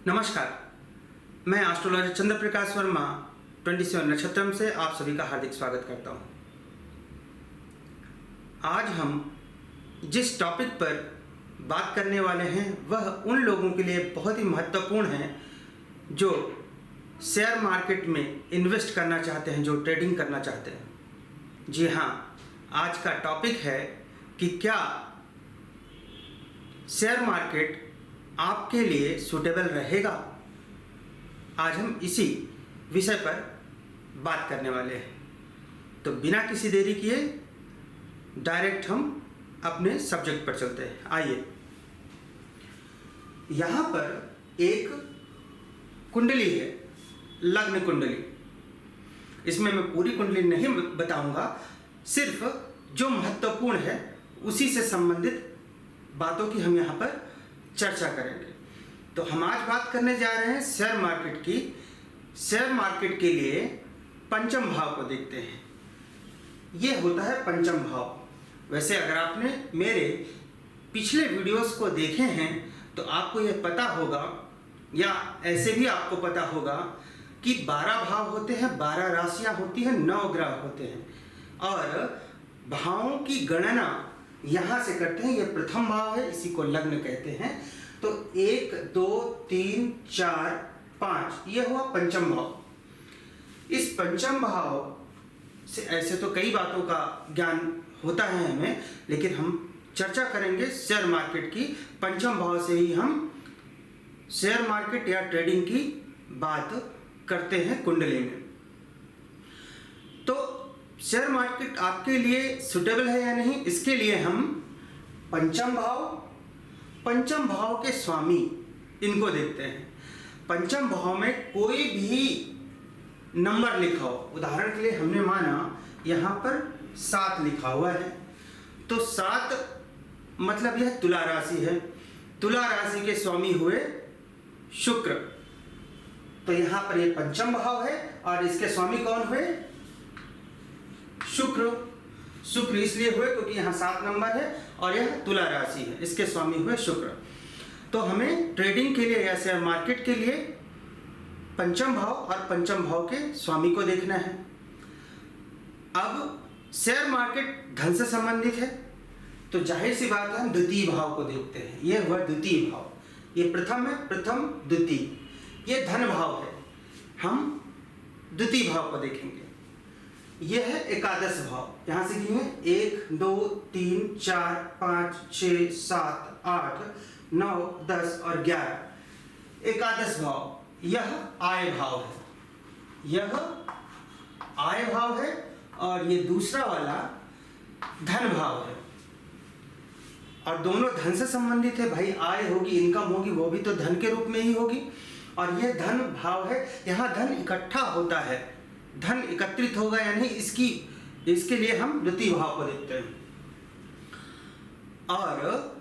नमस्कार, मैं एस्ट्रोलॉजर चंद्र प्रकाश वर्मा 27 नक्षत्रम से आप सभी का हार्दिक स्वागत करता हूं। आज हम जिस टॉपिक पर बात करने वाले हैं वह उन लोगों के लिए बहुत ही महत्वपूर्ण है जो शेयर मार्केट में इन्वेस्ट करना चाहते हैं, जो ट्रेडिंग करना चाहते हैं। जी हाँ, आज का टॉपिक है कि क्या शेयर मार्केट आपके लिए सूटेबल रहेगा। आज हम इसी विषय पर बात करने वाले हैं। तो बिना किसी देरी किए डायरेक्ट हम अपने सब्जेक्ट पर चलते हैं। आइए, यहाँ पर एक कुंडली है, लग्न कुंडली। इसमें मैं पूरी कुंडली नहीं बताऊंगा, सिर्फ जो महत्वपूर्ण है उसी से संबंधित बातों की हम यहाँ पर चर्चा करेंगे। तो हम आज बात करने जा रहे हैं शेयर मार्केट की। शेयर मार्केट के लिए पंचम भाव को देखते हैं। ये होता है पंचम भाव। वैसे अगर आपने मेरे पिछले वीडियोस को देखे हैं तो आपको यह पता होगा, या ऐसे भी आपको पता होगा कि 12 भाव होते हैं, 12 राशियां होती हैं, 9 ग्रह होते हैं और भावों की गणना यहाँ से करते हैं। ये प्रथम भाव है, इसी को लग्न कहते हैं। तो 1 2 3 4 5 ये हुआ पंचम भाव। इस पंचम भाव से ऐसे तो कई बातों का ज्ञान होता है हमें, लेकिन हम चर्चा करेंगे शेयर मार्केट की। पंचम भाव से ही हम शेयर मार्केट या ट्रेडिंग की बात करते हैं कुंडली में। तो शेयर मार्केट आपके लिए सुटेबल है या नहीं, इसके लिए हम पंचम भाव के स्वामी इनको देखते हैं। पंचम भाव में कोई भी नंबर लिखा हो, उदाहरण के लिए हमने माना यहाँ पर 7 लिखा हुआ है, तो 7 मतलब यह तुला राशि है। तुला राशि के स्वामी हुए शुक्र। तो यहाँ पर ये पंचम भाव है और इसके स्वामी कौन हुए? शुक्र इसलिए हुए क्योंकि यहाँ 7 नंबर है और यह तुला राशि है, इसके स्वामी हुए शुक्र। तो हमें ट्रेडिंग के लिए या शेयर मार्केट के लिए पंचम भाव और पंचम भाव के स्वामी को देखना है। अब शेयर मार्केट धन से संबंधित है, तो जाहिर सी बात है हम द्वितीय भाव को देखते हैं। यह हुआ द्वितीय भाव। ये प्रथम है, प्रथम द्वितीय, ये धन भाव है। हम द्वितीय भाव को देखेंगे। यह है एकादश भाव। यहाँ से गिने 1 2 3 4 5 6 7 8 9 10 और 11। एकादश भाव यह आय भाव है, यह आय भाव है और ये दूसरा वाला धन भाव है। और दोनों धन से संबंधित है। भाई आय होगी, इनकम होगी, वो भी तो धन के रूप में ही होगी। और यह धन भाव है, यहाँ धन इकट्ठा होता है, धन एकत्रित होगा या नहीं इसके लिए हम द्वितीय भाव को देखते हैं। और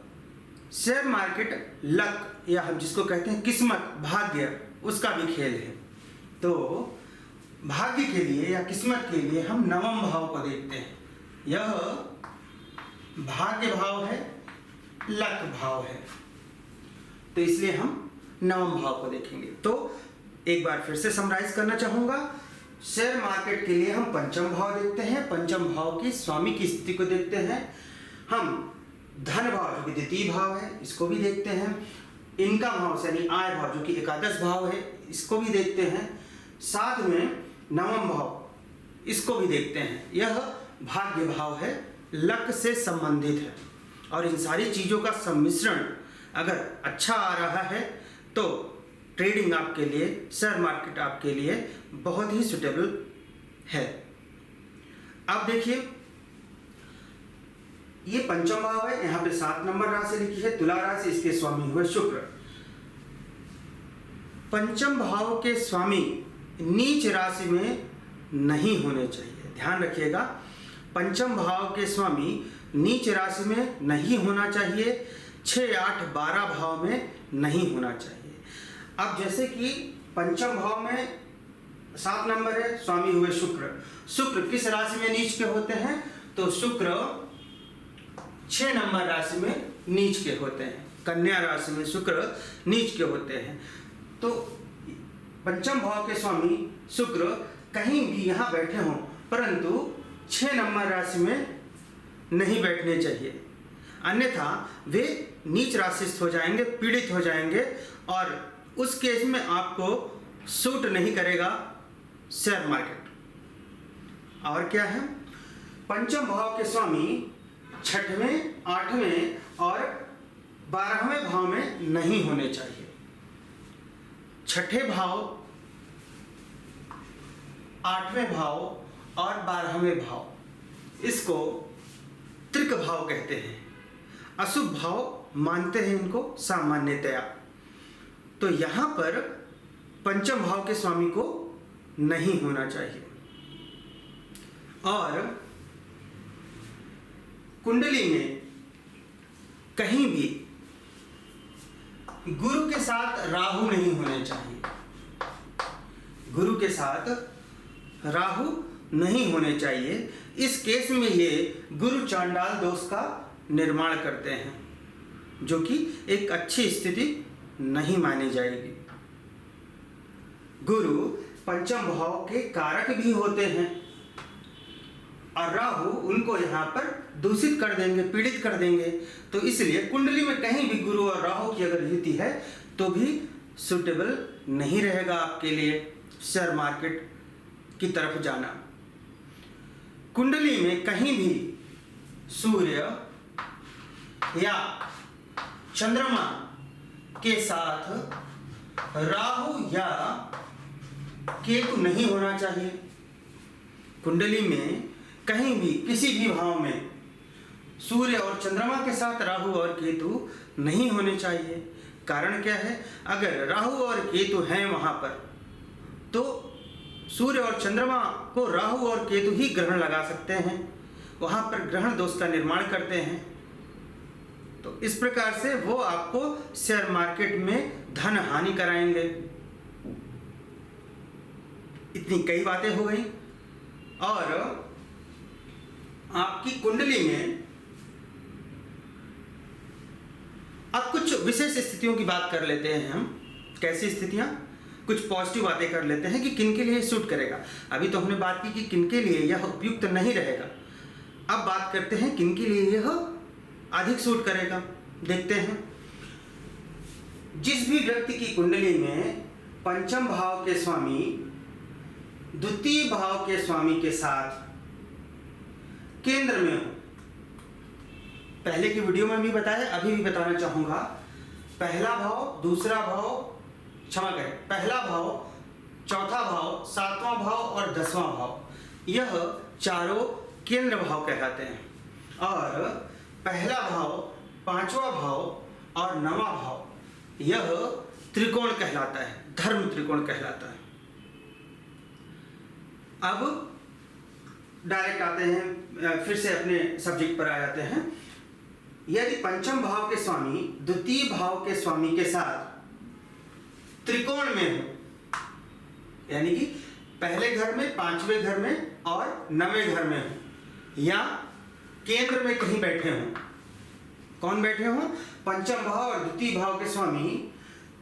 शेयर मार्केट लक, या हम जिसको कहते हैं किस्मत, भाग्य, उसका भी खेल है। तो भाग्य के लिए या किस्मत के लिए हम नवम भाव को देखते हैं। यह भाग्य भाव है, लक भाव है, तो इसलिए हम नवम भाव को देखेंगे। तो एक बार फिर से समराइज करना चाहूंगा। शेयर मार्केट के लिए हम पंचम भाव देखते हैं, पंचम भाव की स्वामी की स्थिति को देखते हैं। हम धन भाव जो कि द्वितीय भाव है, इसको भी देखते हैं। इनकम भाव यानी आय भाव जो कि एकादश भाव है, इसको भी देखते हैं। साथ में नवम भाव, इसको भी देखते हैं। यह भाग्य भाव है, लक से संबंधित है। और इन सारी चीजों का सम्मिश्रण अगर अच्छा आ रहा है तो ट्रेडिंग आपके लिए, शेयर मार्केट आपके लिए बहुत ही सुटेबल है। अब देखिए, ये पंचम भाव है, यहाँ पे 7 नंबर राशि लिखी है, तुला राशि, इसके स्वामी हुए शुक्र। पंचम भाव के स्वामी नीच राशि में नहीं होने चाहिए, ध्यान रखिएगा। पंचम भाव के स्वामी नीच राशि में नहीं होना चाहिए, 6 8 12 भाव में नहीं होना चाहिए। अब जैसे कि पंचम भाव में 7 नंबर है, स्वामी हुए शुक्र। शुक्र किस राशि में नीच के होते हैं? तो शुक्र 6 नंबर राशि में नीच के होते हैं। कन्या राशि में शुक्र नीच के होते हैं। तो पंचम भाव के स्वामी शुक्र कहीं भी यहाँ बैठे हों, परंतु 6 नंबर राशि में नहीं बैठने चाहिए, अन्यथा वे नीच राशिस्थ हो जाएंगे, पीड़ित हो जाएंगे और उस केस में आपको सूट नहीं करेगा शेयर मार्केट। और क्या है, पंचम भाव के स्वामी 6वें, 8वें और 12वें भाव में नहीं होने चाहिए। 6ठे भाव, 8वें भाव और 12वें भाव, इसको त्रिक भाव कहते हैं, अशुभ भाव मानते हैं इनको सामान्यतया। तो यहाँ पर पंचम भाव के स्वामी को नहीं होना चाहिए। और कुंडली में कहीं भी गुरु के साथ राहु नहीं होने चाहिए। गुरु के साथ राहु नहीं होने चाहिए। इस केस में ये गुरु चांडाल दोष का निर्माण करते हैं, जो कि एक अच्छी स्थिति नहीं मानी जाएगी। गुरु पंचम भाव के कारक भी होते हैं और राहु उनको यहाँ पर दूषित कर देंगे, पीड़ित कर देंगे। तो इसलिए कुंडली में कहीं भी गुरु और राहु की अगर युति है तो भी सुटेबल नहीं रहेगा आपके लिए शेयर मार्केट की तरफ जाना। कुंडली में कहीं भी सूर्य या चंद्रमा के साथ राहु या केतु नहीं होना चाहिए। कुंडली में कहीं भी किसी भी भाव में सूर्य और चंद्रमा के साथ राहु और केतु नहीं होने चाहिए। कारण क्या है, अगर राहु और केतु हैं वहां पर तो सूर्य और चंद्रमा को राहु और केतु ही ग्रहण लगा सकते हैं, वहां पर ग्रहण दोष का निर्माण करते हैं। तो इस प्रकार से वो आपको शेयर मार्केट में धन हानि कराएंगे। इतनी कई बातें हो गई। और आपकी कुंडली में अब कुछ विशेष स्थितियों की बात कर लेते हैं हम। कैसी स्थितियां, कुछ पॉजिटिव बातें कर लेते हैं कि किन के लिए सूट करेगा। अभी तो हमने बात की कि किन के लिए यह उपयुक्त नहीं रहेगा, अब बात करते हैं किन के लिए यह अधिक सूट करेगा। देखते हैं, जिस भी व्यक्ति की कुंडली में पंचम भाव के स्वामी द्वितीय भाव के स्वामी के साथ केंद्र में हो, पहले की वीडियो में भी बताया, अभी भी बताना चाहूंगा, पहला भाव, दूसरा भाव, क्षमा करें, पहला भाव, चौथा भाव, 7वां भाव और 10वां भाव, यह चारों केंद्र भाव कहलाते हैं। और पहला भाव, 5वां भाव और 9वां भाव, यह त्रिकोण कहलाता है, धर्म त्रिकोण कहलाता है। अब डायरेक्ट आते हैं, फिर से अपने सब्जेक्ट पर आ जाते हैं। यदि पंचम भाव के स्वामी द्वितीय भाव के स्वामी के साथ त्रिकोण में हो, यानी कि पहले घर में, 5वें घर में और 9वें घर में हो, या केंद्र में कहीं बैठे हों। कौन बैठे हों? पंचम भाव और द्वितीय भाव के स्वामी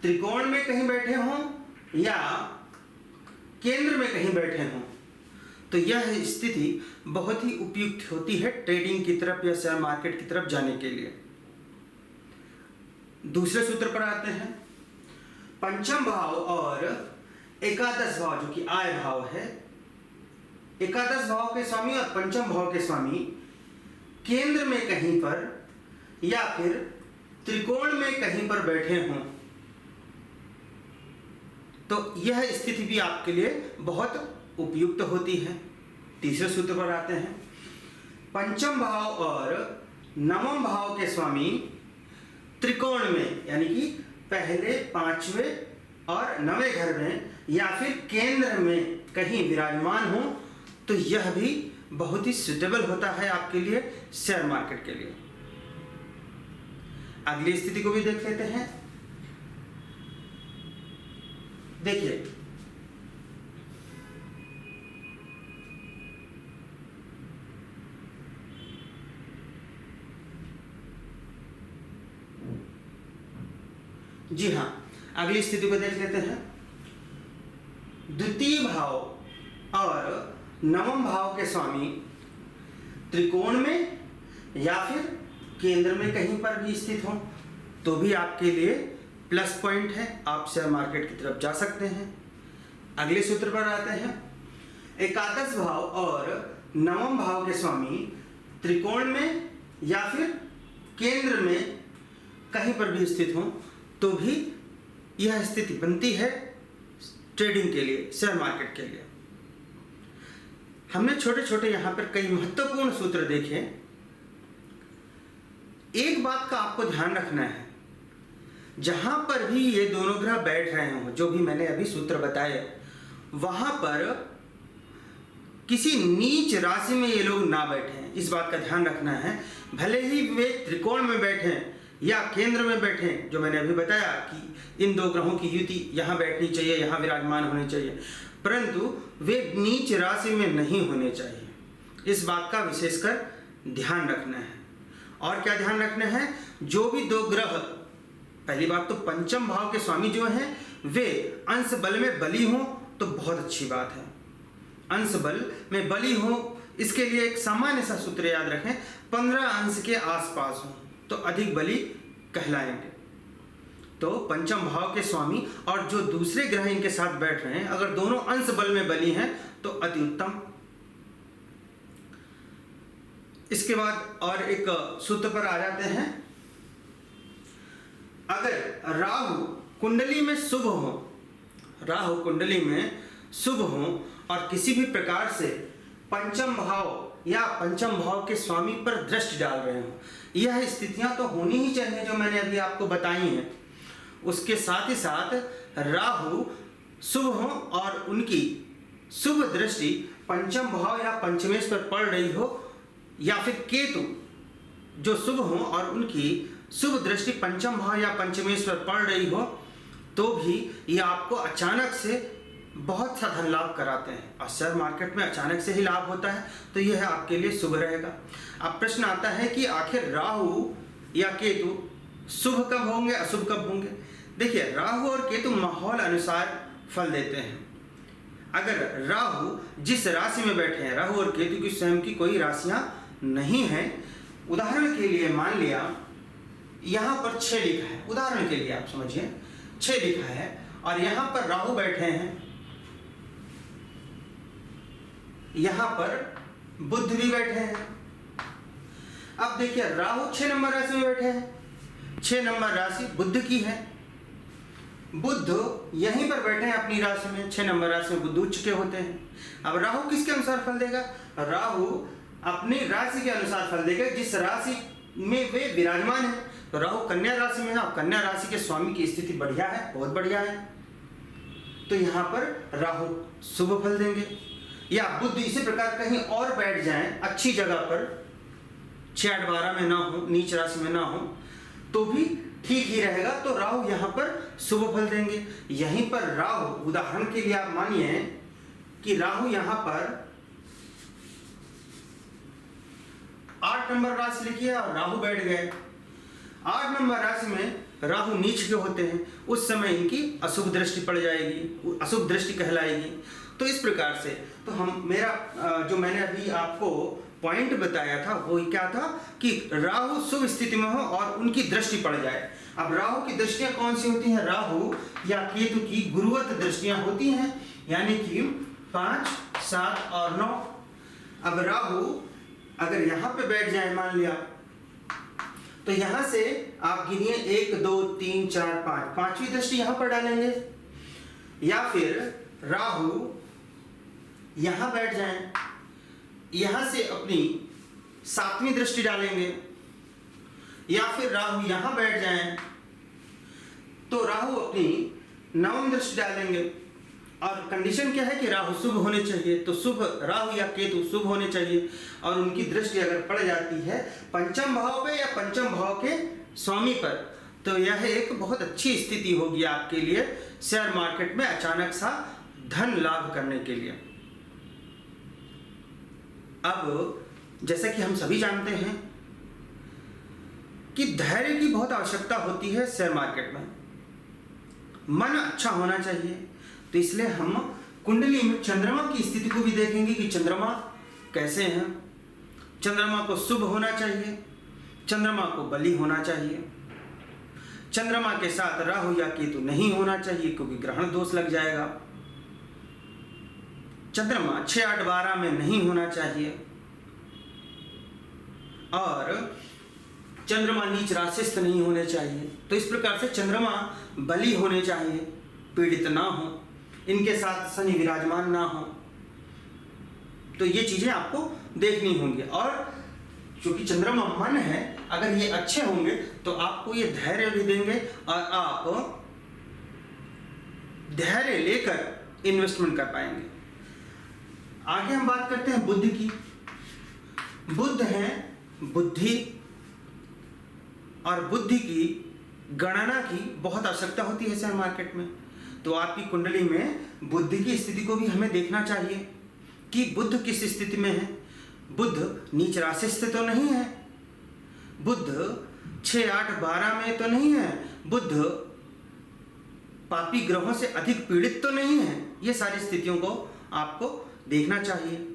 त्रिकोण में कहीं बैठे हों या केंद्र में कहीं बैठे हों, तो यह स्थिति बहुत ही उपयुक्त होती है ट्रेडिंग की तरफ या शेयर मार्केट की तरफ जाने के लिए। दूसरे सूत्र पर आते हैं। पंचम भाव और एकादश भाव, जो कि आय भाव है, एकादश भाव के स्वामी और पंचम भाव के स्वामी केंद्र में कहीं पर या फिर त्रिकोण में कहीं पर बैठे हों, तो यह स्थिति भी आपके लिए बहुत उपयुक्त होती है। तीसरे सूत्र पर आते हैं। पंचम भाव और 9वां भाव के स्वामी त्रिकोण में, यानी कि पहले, 5वें और 9वें घर में या फिर केंद्र में कहीं विराजमान हो, तो यह भी बहुत ही सुटेबल होता है आपके लिए शेयर मार्केट के लिए। अगली स्थिति को भी देख लेते हैं। देखिए, जी हाँ, अगली स्थिति को देख लेते हैं। द्वितीय भाव और नवम भाव के स्वामी त्रिकोण में या फिर केंद्र में कहीं पर भी स्थित हों तो भी आपके लिए प्लस पॉइंट है, आप शेयर मार्केट की तरफ जा सकते हैं। अगले सूत्र पर आते हैं। एकादश भाव और नवम भाव के स्वामी त्रिकोण में या फिर केंद्र में कहीं पर भी स्थित हों तो भी यह स्थिति बनती है ट्रेडिंग के लिए, शेयर मार्केट के लिए। हमने छोटे छोटे यहाँ पर कई महत्वपूर्ण सूत्र देखे। एक बात का आपको ध्यान रखना है, जहां पर भी ये दोनों ग्रह बैठ रहे हों, जो भी मैंने अभी सूत्र बताए, वहां पर किसी नीच राशि में ये लोग ना बैठें, इस बात का ध्यान रखना है। भले ही वे त्रिकोण में बैठें या केंद्र में बैठें, जो मैंने अभी बताया कि इन दो ग्रहों की युति यहाँ बैठनी चाहिए, यहाँ विराजमान होनी चाहिए, परंतु वे नीच राशि में नहीं होने चाहिए। इस बात का विशेषकर ध्यान रखना है। और क्या ध्यान रखना है, जो भी दो ग्रह, पहली बात तो पंचम भाव के स्वामी जो हैं वे अंश बल में बली हों तो बहुत अच्छी बात है। अंश बल में बली हो, इसके लिए एक सामान्य सा सूत्र याद रखें, 15 अंश के आसपास हो तो अधिक बली कहलाएंगे। तो पंचम भाव के स्वामी और जो दूसरे ग्रह इनके साथ बैठ रहे हैं, अगर दोनों अंश बल में बली हैं तो अति उत्तम। इसके बाद और एक सूत्र पर आ जाते हैं। अगर राहु कुंडली में शुभ हो, राहु कुंडली में शुभ हो और किसी भी प्रकार से पंचम भाव या पंचम भाव के स्वामी पर दृष्टि डाल रहे हो, यह स्थितियां तो होनी ही चाहिए जो मैंने अभी आपको बताई हैं। उसके साथ ही साथ राहु शुभ हो और उनकी शुभ दृष्टि पंचम भाव या पंचमेश पर पड़ रही हो, या फिर केतु जो शुभ हो और उनकी शुभ दृष्टि पंचम भाव या पंचमेश पर पड़ रही हो, तो भी ये आपको अचानक से बहुत सा धन लाभ कराते हैं। और शेयर मार्केट में अचानक से ही लाभ होता है, तो यह आपके लिए शुभ रहेगा। अब प्रश्न आता है कि आखिर राहु या केतु शुभ कब होंगे, अशुभ कब होंगे। देखिए, राहु और केतु माहौल अनुसार फल देते हैं। अगर राहु जिस राशि में बैठे हैं, राहु और केतु की स्वयं की कोई राशियां नहीं हैं, उदाहरण के लिए मान लिया यहाँ पर 6 लिखा है, उदाहरण के लिए आप समझिए 6 लिखा है और यहाँ पर राहु बैठे हैं, यहाँ पर बुध भी बैठे हैं। अब देखिए, राहु 6 नंबर राशि में बैठे हैं, 6 नंबर राशि बुध की है। बुध यहीं पर बैठे हैं अपनी राशि में, 6 नंबर राशि में बुध उच्च के होते हैं। अब राहु किसके अनुसार फल देगा, राहु अपनी राशि के अनुसार फल देगा, जिस राशि में वे विराजमान है। तो राहु कन्या राशि में है और कन्या राशि के स्वामी की स्थिति बढ़िया है, बहुत बढ़िया है, तो यहाँ पर राहु शुभ फल देंगे। या बुध इसी प्रकार कहीं और बैठ जाएं अच्छी जगह पर, 6-8-12 में ना हो, नीच राशि में ना हो, तो भी ठीक ही रहेगा। तो राहु यहाँ पर शुभ फल देंगे। यहीं पर राहु, उदाहरण के लिए आप मानिए कि राहु यहाँ पर 8 नंबर राशि लिखी है और राहु बैठ गए। 8 नंबर राशि में राहु नीच के होते हैं, उस समय इनकी अशुभ दृष्टि पड़ जाएगी, अशुभ दृष्टि कहलाएगी। तो इस प्रकार से तो जो मैंने अभी आपको पॉइंट बताया था वो क्या था कि राहु शुभ स्थिति में हो और उनकी दृष्टि पड़ जाए। अब राहु की दृष्टियां कौन सी होती हैं, राहु या केतु की गुरुवत दृष्टियां होती हैं, यानी कि 5, 7 और 9। अब राहु अगर यहाँ पे बैठ जाए मान लिया, तो यहाँ से आप गिनिए 1, 2, 3, 4, 5, 5वीं दृष्टि यहाँ पर डालेंगे। या फिर राहु यहाँ बैठ जाएं, यहाँ से अपनी 7वीं दृष्टि डालेंगे। या फिर राहु यहाँ बैठ जाएं तो राहु अपनी 9वीं दृष्टि डालेंगे। और कंडीशन क्या है कि राहु शुभ होने चाहिए, तो शुभ राहु या केतु शुभ होने चाहिए और उनकी दृष्टि अगर पड़ जाती है पंचम भाव पे या पंचम भाव के स्वामी पर, तो यह एक बहुत अच्छी स्थिति होगी आपके लिए शेयर मार्केट में अचानक सा धन लाभ करने के लिए। अब जैसा कि हम सभी जानते हैं कि धैर्य की बहुत आवश्यकता होती है शेयर मार्केट में। मन अच्छा होना चाहिए। तो इसलिए हम कुंडली में चंद्रमा की स्थिति को भी देखेंगे कि चंद्रमा कैसे हैं। चंद्रमा को शुभ होना चाहिए, चंद्रमा को बली होना चाहिए, चंद्रमा के साथ राहु या केतु नहीं होना चाहिए क्योंकि ग्रहण दोष लग जाएगा। चंद्रमा 6, 8, 12 में नहीं होना चाहिए और चंद्रमा नीच राशिस्थ नहीं होने चाहिए। तो इस प्रकार से चंद्रमा बली होने चाहिए, पीड़ित ना हो, इनके साथ शनि विराजमान ना हो। तो ये चीजें आपको देखनी होंगी। और क्योंकि चंद्रमा मन है, अगर ये अच्छे होंगे तो आपको ये धैर्य भी देंगे और आप धैर्य लेकर इन्वेस्टमेंट कर पाएंगे। आगे हम बात करते हैं बुध की। बुध है बुद्धि, और बुद्धि की गणना की बहुत आवश्यकता होती है शेयर मार्केट में। तो आपकी कुंडली में बुद्धि की स्थिति को भी हमें देखना चाहिए कि बुध किस स्थिति में है। बुध नीच राशि से तो नहीं है, बुध 6, 8, 12 में तो नहीं है, बुध पापी ग्रहों से अधिक पीड़ित तो नहीं है। ये सारी स्थितियों को आपको देखना चाहिए।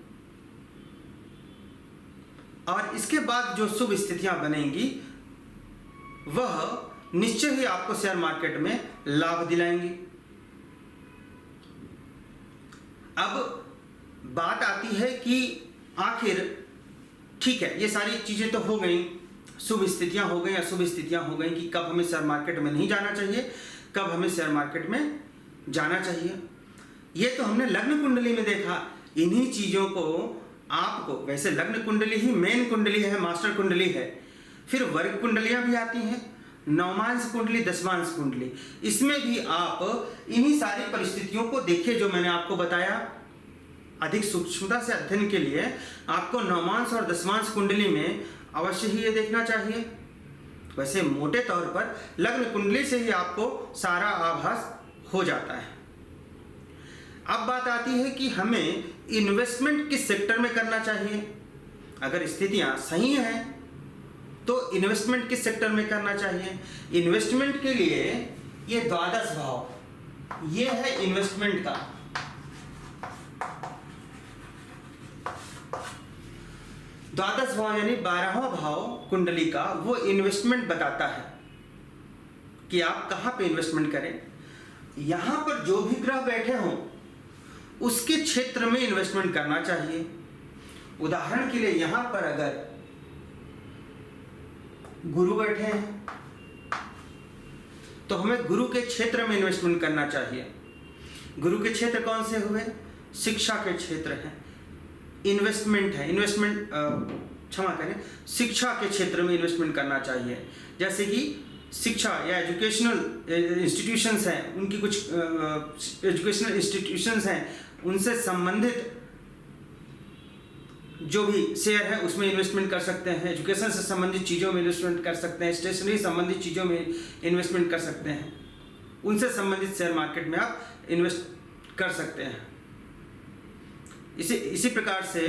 और इसके बाद जो शुभ स्थितियां बनेंगी वह निश्चय ही आपको शेयर मार्केट में लाभ दिलाएंगी। अब बात आती है कि आखिर ठीक है, ये सारी चीजें तो हो गई, शुभ स्थितियां हो गई, अशुभ स्थितियां हो गई कि कब हमें शेयर मार्केट में नहीं जाना चाहिए, कब हमें शेयर मार्केट में जाना चाहिए। ये तो हमने लग्न कुंडली में देखा। इन्हीं चीजों को आपको, वैसे लग्न कुंडली ही मेन कुंडली है, मास्टर कुंडली है, फिर वर्ग कुंडलियां भी आती हैं, नवमांश कुंडली, दशमांश कुंडली। इसमें भी आप इन्हीं सारी परिस्थितियों को देखिए जो मैंने आपको बताया। अधिक सूक्ष्मता से अध्ययन के लिए आपको नवमांश और दशमांश कुंडली में अवश्य ही ये देखना चाहिए। वैसे मोटे तौर पर लग्न कुंडली से ही आपको सारा आभास हो जाता है। अब बात आती है कि हमें इन्वेस्टमेंट किस सेक्टर में करना चाहिए। अगर स्थितियां सही हैं तो इन्वेस्टमेंट किस सेक्टर में करना चाहिए। इन्वेस्टमेंट के लिए ये द्वादश भाव, ये है इन्वेस्टमेंट का। द्वादश भाव यानी 12वां भाव कुंडली का, वो इन्वेस्टमेंट बताता है कि आप कहां पे इन्वेस्टमेंट करें। यहां पर जो भी ग्रह बैठे हों उसके क्षेत्र में इन्वेस्टमेंट करना चाहिए। उदाहरण के लिए यहां पर अगर गुरु बैठे हैं तो हमें गुरु के क्षेत्र में इन्वेस्टमेंट करना चाहिए। गुरु के क्षेत्र कौन से हुए? शिक्षा के क्षेत्र हैं, इन्वेस्टमेंट है, इन्वेस्टमेंट क्षमा करें, शिक्षा के क्षेत्र में इन्वेस्टमेंट करना चाहिए। जैसे कि शिक्षा या एजुकेशनल इंस्टीट्यूशंस हैं, उनकी कुछ एजुकेशनल इंस्टीट्यूशंस हैं, उनसे संबंधित जो भी शेयर है उसमें इन्वेस्टमेंट कर सकते हैं। एजुकेशन से संबंधित चीज़ों में इन्वेस्टमेंट कर सकते हैं, स्टेशनरी संबंधित चीज़ों में इन्वेस्टमेंट कर सकते हैं, उनसे संबंधित शेयर मार्केट में आप इन्वेस्ट कर सकते हैं। इसी प्रकार से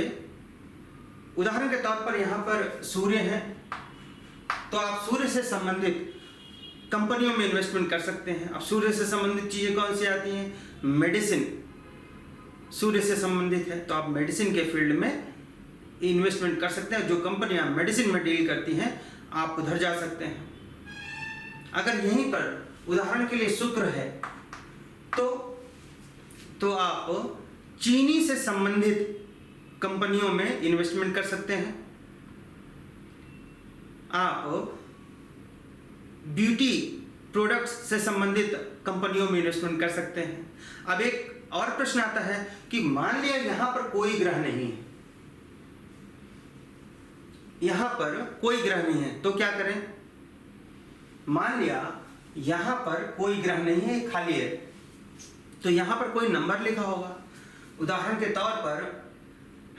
उदाहरण के तौर पर यहाँ पर सूर्य है तो आप सूर्य से संबंधित कंपनियों में इन्वेस्टमेंट कर सकते हैं। अब सूर्य से संबंधित चीज़ें कौन सी आती हैं? मेडिसिन सूर्य से संबंधित है तो आप मेडिसिन के फील्ड में इन्वेस्टमेंट कर सकते हैं। जो कंपनियां मेडिसिन में डील करती हैं आप उधर जा सकते हैं। अगर यहीं पर उदाहरण के लिए शुक्र है तो आप चीनी से संबंधित कंपनियों में इन्वेस्टमेंट कर सकते हैं। आप ब्यूटी प्रोडक्ट्स से संबंधित कंपनियों में इन्वेस्टमेंट कर सकते हैं। अब एक और प्रश्न आता है कि मान लिया यहां पर कोई ग्रह नहीं है, यहां पर कोई ग्रह नहीं है तो क्या करें? मान लिया यहां पर कोई ग्रह नहीं है, खाली है, तो यहां पर कोई नंबर लिखा होगा। उदाहरण के तौर पर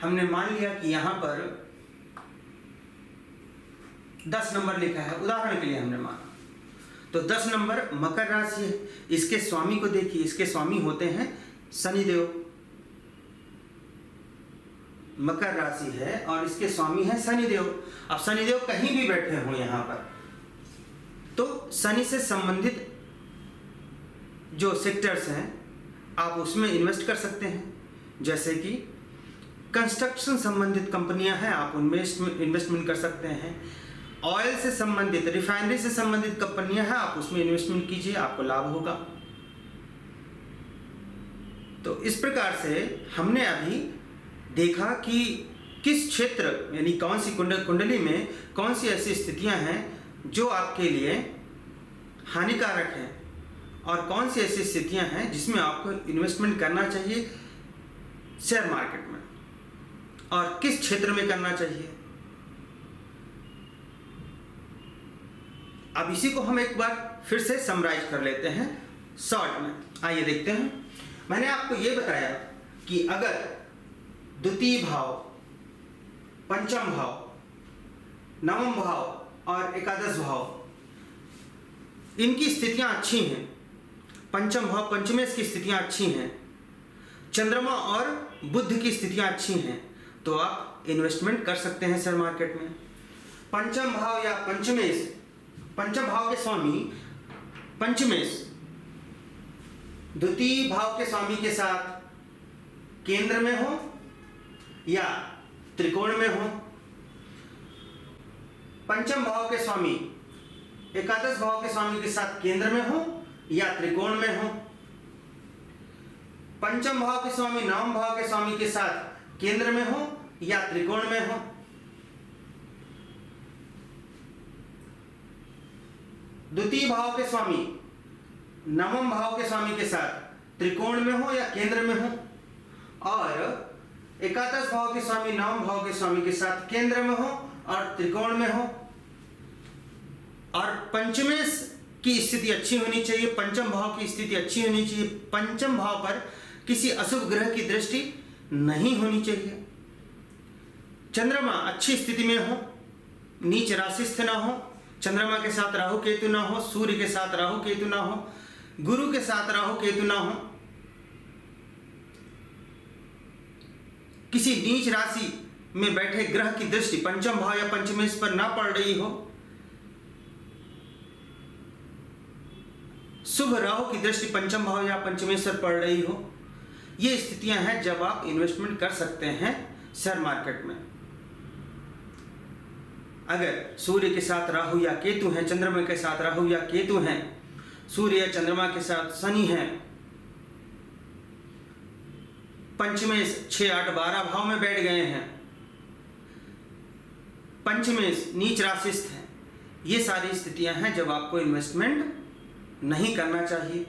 हमने मान लिया कि यहां पर 10 नंबर लिखा है, उदाहरण के लिए हमने माना, तो 10 नंबर मकर राशि है। इसके स्वामी को देखिए, इसके स्वामी होते हैं शनिदेव। मकर राशि है और इसके स्वामी है शनिदेव। अब शनिदेव कहीं भी बैठे हो यहां पर तो शनि से संबंधित जो सेक्टर्स हैं आप उसमें इन्वेस्ट कर सकते हैं, जैसे कि कंस्ट्रक्शन संबंधित कंपनियां हैं आप उनमें इन्वेस्टमेंट कर सकते हैं। ऑयल से संबंधित, रिफाइनरी से संबंधित कंपनियां हैं आप उसमें इन्वेस्टमेंट कीजिए, आपको लाभ होगा। तो इस प्रकार से हमने अभी देखा कि किस क्षेत्र यानी कौन सी कुंडली में कौन सी ऐसी स्थितियां हैं जो आपके लिए हानिकारक हैं और कौन सी ऐसी स्थितियां हैं जिसमें आपको इन्वेस्टमेंट करना चाहिए शेयर मार्केट में और किस क्षेत्र में करना चाहिए। अब इसी को हम एक बार फिर से समराइज कर लेते हैं शॉर्ट में। आइए देखते हैं। मैंने आपको ये बताया कि अगर द्वितीय भाव, पंचम भाव, नवम भाव और एकादश भाव इनकी स्थितियां अच्छी हैं, पंचम भाव पंचमेश की स्थितियां अच्छी हैं, चंद्रमा और बुध की स्थितियां अच्छी हैं, तो आप इन्वेस्टमेंट कर सकते हैं शेयर मार्केट में। पंचम भाव या पंचमेश, पंचम भाव के स्वामी पंचमेश द्वितीय भाव के स्वामी के साथ केंद्र में हो या त्रिकोण में हो, पंचम भाव के स्वामी एकादश भाव के स्वामी के साथ केंद्र में हो या त्रिकोण में हो, पंचम भाव के स्वामी नवम भाव के स्वामी के साथ केंद्र में हो या त्रिकोण में हो, द्वितीय भाव के स्वामी नवम भाव के स्वामी के साथ त्रिकोण में हो या केंद्र में हो, और एकादश भाव के स्वामी नवम भाव के स्वामी के साथ केंद्र में हो और त्रिकोण में हो, और पंचमेश की स्थिति अच्छी होनी चाहिए, पंचम भाव की स्थिति अच्छी होनी चाहिए, पंचम भाव पर किसी अशुभ ग्रह की दृष्टि नहीं होनी चाहिए, चंद्रमा अच्छी स्थिति में हो, नीच राशिस्थ ना हो, चंद्रमा के साथ राहु केतु ना हो, सूर्य के साथ राहु केतु ना हो, गुरु के साथ राहु केतु ना हो, किसी नीच राशि में बैठे ग्रह की दृष्टि पंचम भाव या पंचमेश पर ना पड़ रही हो, शुभ राहु की दृष्टि पंचम भाव या पंचमेश पर पड़ रही हो, ये स्थितियां हैं जब आप इन्वेस्टमेंट कर सकते हैं शेयर मार्केट में। अगर सूर्य के साथ राहु या केतु हैं, चंद्रमा के साथ राहु या केतु हैं, सूर्य या चंद्रमा के साथ शनि हैं, पंचमेश 6, 8, 12 भाव में बैठ गए हैं, पंचमेश नीच राशिस्थ है, ये सारी स्थितियां हैं जब आपको इन्वेस्टमेंट नहीं करना चाहिए।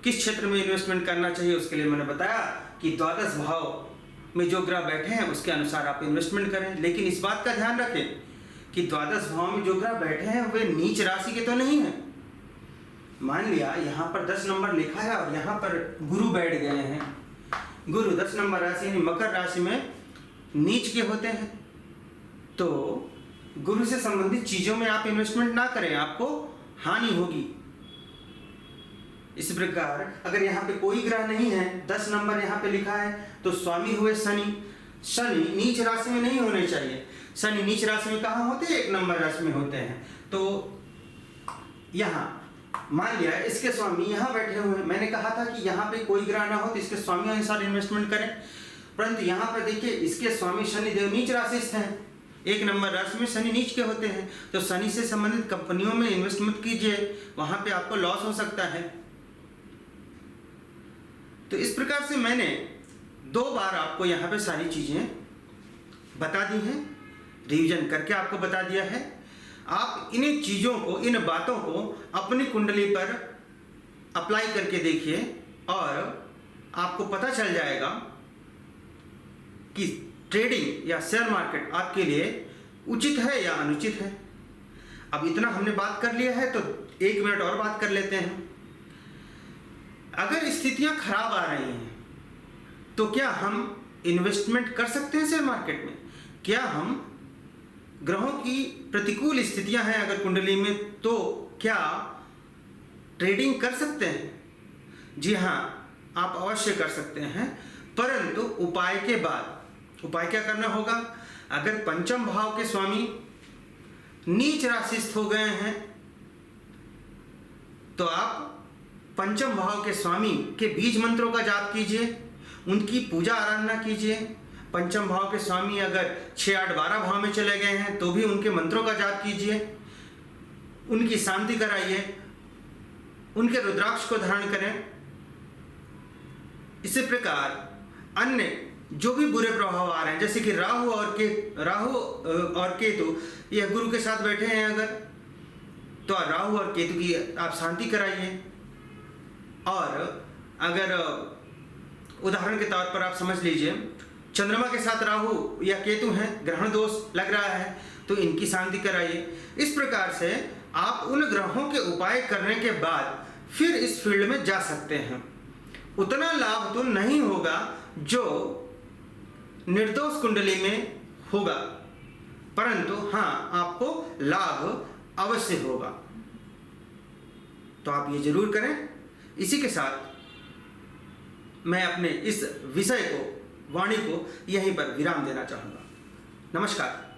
किस क्षेत्र में इन्वेस्टमेंट करना चाहिए उसके लिए मैंने बताया कि द्वादश भाव में जो ग्रह बैठे हैं उसके अनुसार आप इन्वेस्टमेंट करें, लेकिन इस बात का ध्यान रखें कि द्वादश भाव में जो ग्रह बैठे हैं वे नीच राशि के तो नहीं हैं। मान लिया यहाँ पर 10 नंबर लिखा है और यहाँ पर गुरु बैठ गए हैं, गुरु 10 नंबर राशि यानी मकर राशि में नीच के होते हैं, तो गुरु से संबंधित चीजों में आप इन्वेस्टमेंट ना करें, आपको हानि होगी। इस प्रकार अगर यहाँ पे कोई ग्रह नहीं है, 10 नंबर यहाँ पे लिखा है, तो स्वामी हुए शनि, शनि नीच राशि में नहीं होने चाहिए। शनि नीच राशि में कहाँ होते हैं? 1 नंबर राशि में होते हैं। तो यहाँ मान लिया इसके स्वामी यहाँ बैठे हुए हैं, मैंने कहा था कि यहाँ पे कोई ग्रह ना हो तो इसके स्वामी अनुसार इन्वेस्टमेंट करें, परंतु यहाँ पर देखिए इसके स्वामी शनि देव नीच राशिस्थ हैं, 1 नंबर राशि में शनि नीच के होते हैं, तो शनि से संबंधित कंपनियों में इन्वेस्टमेंट कीजिए, वहां पे आपको लॉस हो सकता है। तो इस प्रकार से मैंने 2 बार आपको यहाँ पे सारी चीजें बता दी हैं, रिवीजन करके आपको बता दिया है। आप इन चीजों को, इन बातों को अपनी कुंडली पर अप्लाई करके देखिए और आपको पता चल जाएगा कि ट्रेडिंग या शेयर मार्केट आपके लिए उचित है या अनुचित है। अब इतना हमने बात कर लिया है तो 1 मिनट और बात कर लेते हैं। अगर स्थितियां खराब आ रही हैं तो क्या हम इन्वेस्टमेंट कर सकते हैं शेयर मार्केट में? क्या हम ग्रहों की प्रतिकूल स्थितियां हैं अगर कुंडली में, तो क्या ट्रेडिंग कर सकते हैं? जी हाँ, आप अवश्य कर सकते हैं, परंतु उपाय के बाद। उपाय क्या करना होगा? अगर पंचम भाव के स्वामी नीच राशिस्थ हो गए हैं तो आप पंचम भाव के स्वामी के बीज मंत्रों का जाप कीजिए, उनकी पूजा आराधना कीजिए। पंचम भाव के स्वामी अगर 6, 8, 12 भाव में चले गए हैं तो भी उनके मंत्रों का जाप कीजिए, उनकी शांति कराइए, उनके रुद्राक्ष को धारण करें। इसी प्रकार अन्य जो भी बुरे प्रभाव आ रहे हैं, जैसे कि राहु और केतु, यह गुरु के साथ बैठे हैं अगर, तो राहु और केतु की आप शांति कराइए। और अगर उदाहरण के तौर पर आप समझ लीजिए चंद्रमा के साथ राहु या केतु हैं, ग्रहण दोष लग रहा है, तो इनकी शांति कराइए। इस प्रकार से आप उन ग्रहों के उपाय करने के बाद फिर इस फील्ड में जा सकते हैं। उतना लाभ तो नहीं होगा जो निर्दोष कुंडली में होगा, परंतु हाँ, आपको लाभ अवश्य होगा। तो आप ये जरूर करें। इसी के साथ मैं अपने इस विषय को, वाणी को यहीं पर विराम देना चाहूँगा। नमस्कार।